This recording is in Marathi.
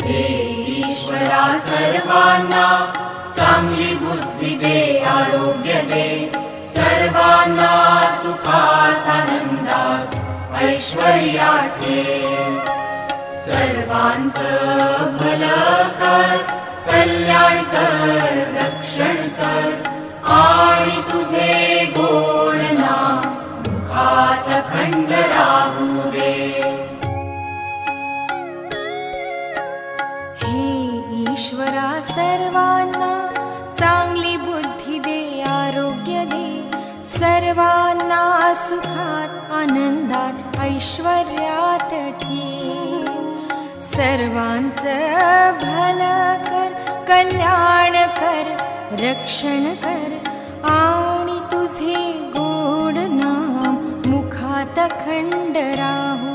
हे ईश्वरा सर्वांना चांगली बुद्धी दे, आरोग्य दे, सर्वांना सुखात आनंदात ऐश्वर्यात ठेव. सर्वांचं भलं कर, कल्याण कर, रक्षण कर, आणि तुझे गोड नाम मुखात अखंड राहू दे. हे ईश्वरा सर्वांना चांगली बुद्धी दे, आरोग्य दे, सर्वांना सुखात आनंदात ऐश्वर्यात ठेव. सर्वांचं भलं कर, कल्याण कर, रक्षण कर, आणि तुझे गोड नाम मुखात अखंड राहू